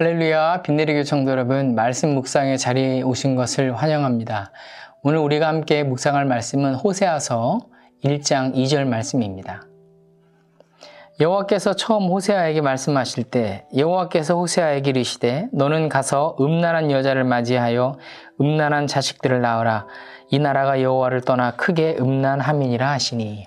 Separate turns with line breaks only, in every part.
할렐루야, 빈내리교 성도 여러분, 말씀 묵상의 자리에 오신 것을 환영합니다. 오늘 우리가 함께 묵상할 말씀은 호세아서 1장 2절 말씀입니다. 여호와께서 처음 호세아에게 말씀하실 때 여호와께서 호세아에게 이르시되 너는 가서 음란한 여자를 맞이하여 음란한 자식들을 낳으라. 이 나라가 여호와를 떠나 크게 음란함이니라 하시니.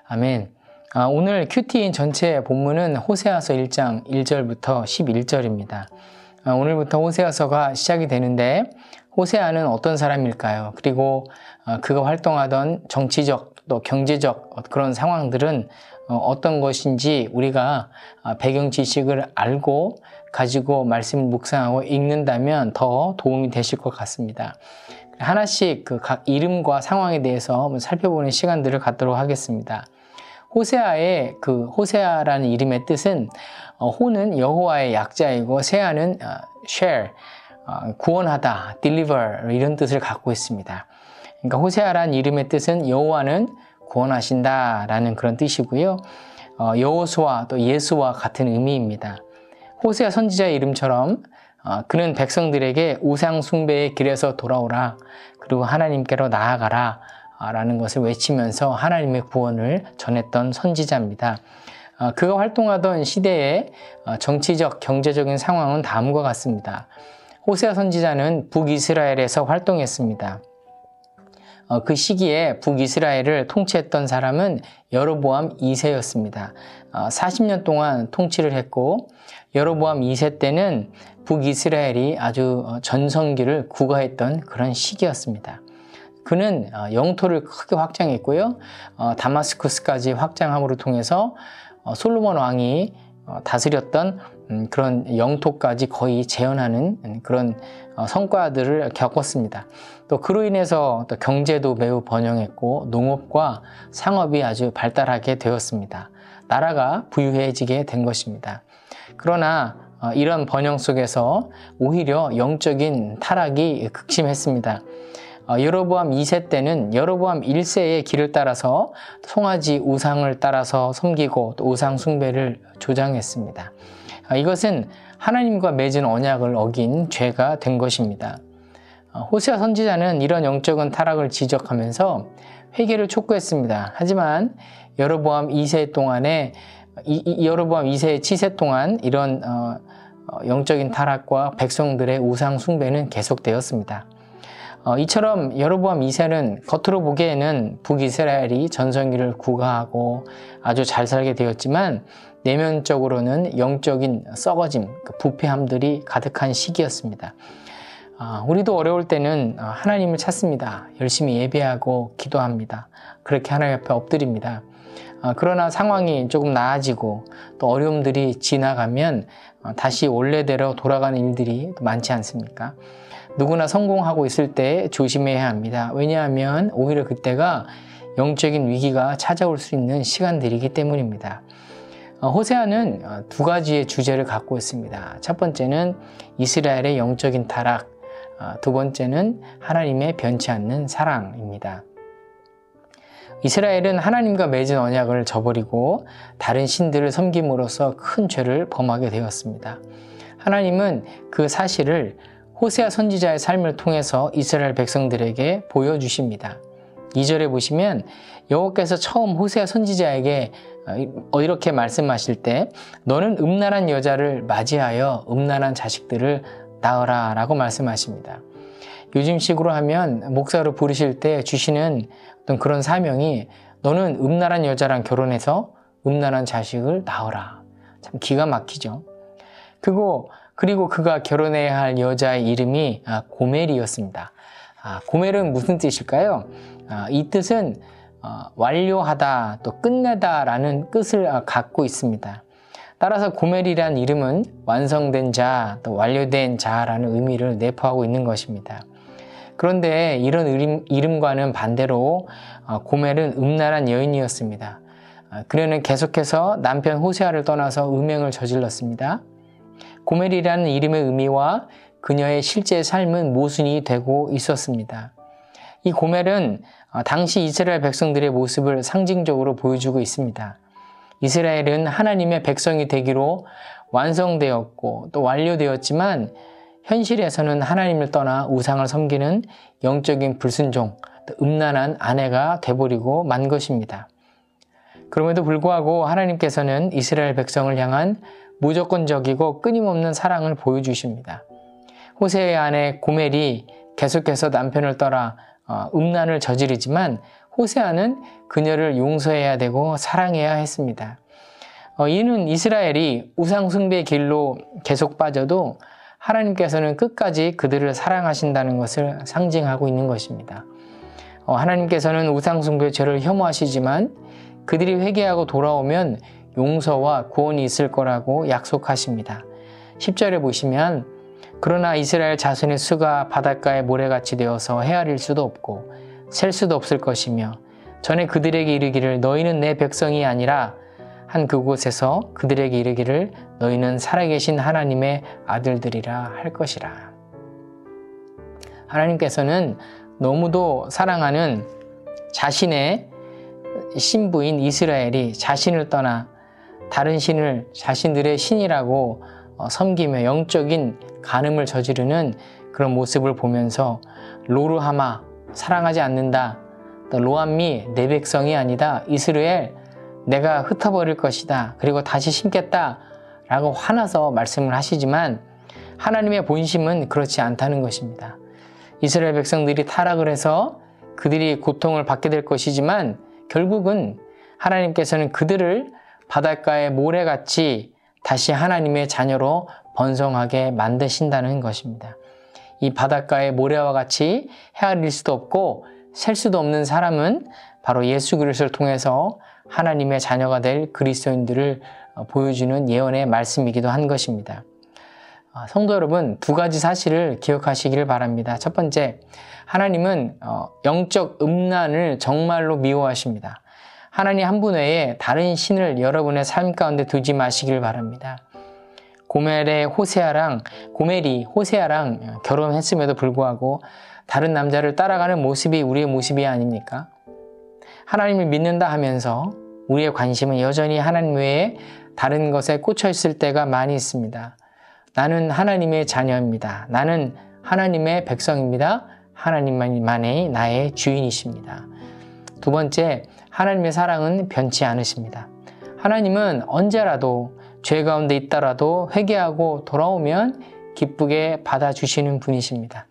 아멘. 오늘 큐티인 전체 본문은 호세아서 1장 1절부터 11절입니다. 오늘부터 호세아서가 시작이 되는데 호세아는 어떤 사람일까요? 그리고 그가 활동하던 정치적 또 경제적 그런 상황들은 어떤 것인지 우리가 배경 지식을 알고 가지고 말씀을 묵상하고 읽는다면 더 도움이 되실 것 같습니다. 하나씩 그 각 이름과 상황에 대해서 한번 살펴보는 시간들을 갖도록 하겠습니다. 호세아의 그 호세아라는 이름의 뜻은 호는 여호와의 약자이고 세아는 share, 구원하다, deliver 이런 뜻을 갖고 있습니다. 그러니까 호세아라는 이름의 뜻은 여호와는 구원하신다라는 그런 뜻이고요. 여호수아 또 예수와 같은 의미입니다. 호세아 선지자의 이름처럼 그는 백성들에게 우상 숭배의 길에서 돌아오라, 그리고 하나님께로 나아가라 라는 것을 외치면서 하나님의 구원을 전했던 선지자입니다. 그가 활동하던 시대의 정치적, 경제적인 상황은 다음과 같습니다. 호세아 선지자는 북이스라엘에서 활동했습니다. 그 시기에 북이스라엘을 통치했던 사람은 여로보암 2세였습니다. 40년 동안 통치를 했고 여로보암 2세 때는 북이스라엘이 아주 전성기를 구가했던 그런 시기였습니다. 그는 영토를 크게 확장했고요. 다마스쿠스까지 확장함으로 통해서 솔로몬 왕이 다스렸던 그런 영토까지 거의 재현하는 그런 성과들을 겪었습니다. 또 그로 인해서 또 경제도 매우 번영했고 농업과 상업이 아주 발달하게 되었습니다. 나라가 부유해지게 된 것입니다. 그러나 이런 번영 속에서 오히려 영적인 타락이 극심했습니다. 여로보암 2세 때는 여로보암 1세의 길을 따라서 송아지 우상을 따라서 섬기고 또 우상 숭배를 조장했습니다. 이것은 하나님과 맺은 언약을 어긴 죄가 된 것입니다. 호세아 선지자는 이런 영적인 타락을 지적하면서 회개를 촉구했습니다. 하지만 여로보암 2세 동안에 여로보암 2세의 치세 동안 이런 영적인 타락과 백성들의 우상 숭배는 계속되었습니다. 이처럼 여로보암 2세는 겉으로 보기에는 북이스라엘이 전성기를 구가하고 아주 잘 살게 되었지만 내면적으로는 영적인 썩어짐, 부패함들이 가득한 시기였습니다. 우리도 어려울 때는 하나님을 찾습니다. 열심히 예배하고 기도합니다. 그렇게 하나님 앞에 엎드립니다. 그러나 상황이 조금 나아지고 또 어려움들이 지나가면 다시 원래대로 돌아가는 일들이 많지 않습니까? 누구나 성공하고 있을 때 조심해야 합니다. 왜냐하면 오히려 그때가 영적인 위기가 찾아올 수 있는 시간들이기 때문입니다. 호세아는 두 가지의 주제를 갖고 있습니다. 첫 번째는 이스라엘의 영적인 타락, 두 번째는 하나님의 변치 않는 사랑입니다. 이스라엘은 하나님과 맺은 언약을 저버리고 다른 신들을 섬김으로써 큰 죄를 범하게 되었습니다. 하나님은 그 사실을 호세아 선지자의 삶을 통해서 이스라엘 백성들에게 보여주십니다. 2절에 보시면 여호와께서 처음 호세아 선지자에게 이렇게 말씀하실 때 너는 음란한 여자를 맞이하여 음란한 자식들을 낳으라 라고 말씀하십니다. 요즘식으로 하면 목사로 부르실 때 주시는 어떤 그런 사명이 너는 음란한 여자랑 결혼해서 음란한 자식을 낳으라. 참 기가 막히죠. 그리고 그가 결혼해야 할 여자의 이름이 고멜이었습니다. 고멜은 무슨 뜻일까요? 이 뜻은 완료하다, 또 끝내다 라는 뜻을 갖고 있습니다. 따라서 고멜이라는 이름은 완성된 자, 또 완료된 자라는 의미를 내포하고 있는 것입니다. 그런데 이런 이름과는 반대로 고멜은 음란한 여인이었습니다. 그녀는 계속해서 남편 호세아를 떠나서 음행을 저질렀습니다. 고멜이라는 이름의 의미와 그녀의 실제 삶은 모순이 되고 있었습니다. 이 고멜은 당시 이스라엘 백성들의 모습을 상징적으로 보여주고 있습니다. 이스라엘은 하나님의 백성이 되기로 완성되었고 또 완료되었지만 현실에서는 하나님을 떠나 우상을 섬기는 영적인 불순종, 또 음란한 아내가 돼버리고 만 것입니다. 그럼에도 불구하고 하나님께서는 이스라엘 백성을 향한 무조건적이고 끊임없는 사랑을 보여주십니다. 호세아의 아내 고멜이 계속해서 남편을 떠나 음란을 저지르지만 호세아는 그녀를 용서해야 되고 사랑해야 했습니다. 이는 이스라엘이 우상숭배의 길로 계속 빠져도 하나님께서는 끝까지 그들을 사랑하신다는 것을 상징하고 있는 것입니다. 하나님께서는 우상숭배 죄를 혐오하시지만 그들이 회개하고 돌아오면 용서와 구원이 있을 거라고 약속하십니다. 10절에 보시면 그러나 이스라엘 자손의 수가 바닷가의 모래같이 되어서 헤아릴 수도 없고 셀 수도 없을 것이며 전에 그들에게 이르기를 너희는 내 백성이 아니라 한 그곳에서 그들에게 이르기를 너희는 살아계신 하나님의 아들들이라 할 것이라. 하나님께서는 너무도 사랑하는 자신의 신부인 이스라엘이 자신을 떠나 다른 신을 자신들의 신이라고 섬기며 영적인 간음을 저지르는 그런 모습을 보면서 로르하마 사랑하지 않는다. 또 로암미 내 백성이 아니다. 이스라엘 내가 흩어버릴 것이다. 그리고 다시 심겠다. 라고 화나서 말씀을 하시지만 하나님의 본심은 그렇지 않다는 것입니다. 이스라엘 백성들이 타락을 해서 그들이 고통을 받게 될 것이지만 결국은 하나님께서는 그들을 바닷가의 모래같이 다시 하나님의 자녀로 번성하게 만드신다는 것입니다. 이 바닷가의 모래와 같이 헤아릴 수도 없고 셀 수도 없는 사람은 바로 예수 그리스도를 통해서 하나님의 자녀가 될 그리스도인들을 보여주는 예언의 말씀이기도 한 것입니다. 성도 여러분, 두 가지 사실을 기억하시기를 바랍니다. 첫 번째, 하나님은 영적 음란을 정말로 미워하십니다. 하나님 한 분 외에 다른 신을 여러분의 삶 가운데 두지 마시길 바랍니다. 고멜이 호세아랑 결혼했음에도 불구하고 다른 남자를 따라가는 모습이 우리의 모습이 아닙니까? 하나님을 믿는다 하면서 우리의 관심은 여전히 하나님 외에 다른 것에 꽂혀 있을 때가 많이 있습니다. 나는 하나님의 자녀입니다. 나는 하나님의 백성입니다. 하나님만이 나의 주인이십니다. 두 번째, 하나님의 사랑은 변치 않으십니다. 하나님은 언제라도 죄 가운데 있더라도 회개하고 돌아오면 기쁘게 받아주시는 분이십니다.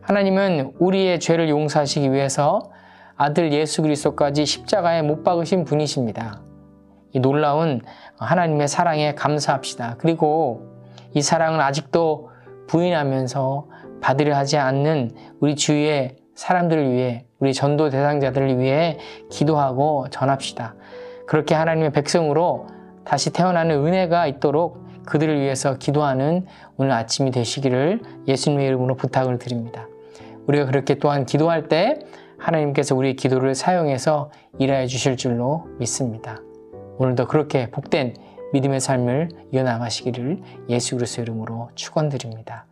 하나님은 우리의 죄를 용서하시기 위해서 아들 예수 그리스도까지 십자가에 못 박으신 분이십니다. 이 놀라운 하나님의 사랑에 감사합시다. 그리고 이 사랑을 아직도 부인하면서 받으려 하지 않는 우리 주위의 사람들을 위해, 우리 전도 대상자들을 위해 기도하고 전합시다. 그렇게 하나님의 백성으로 다시 태어나는 은혜가 있도록 그들을 위해서 기도하는 오늘 아침이 되시기를 예수님의 이름으로 부탁을 드립니다. 우리가 그렇게 또한 기도할 때 하나님께서 우리의 기도를 사용해서 일하여 주실 줄로 믿습니다. 오늘도 그렇게 복된 믿음의 삶을 이어나가시기를 예수 그리스도의 이름으로 축원드립니다.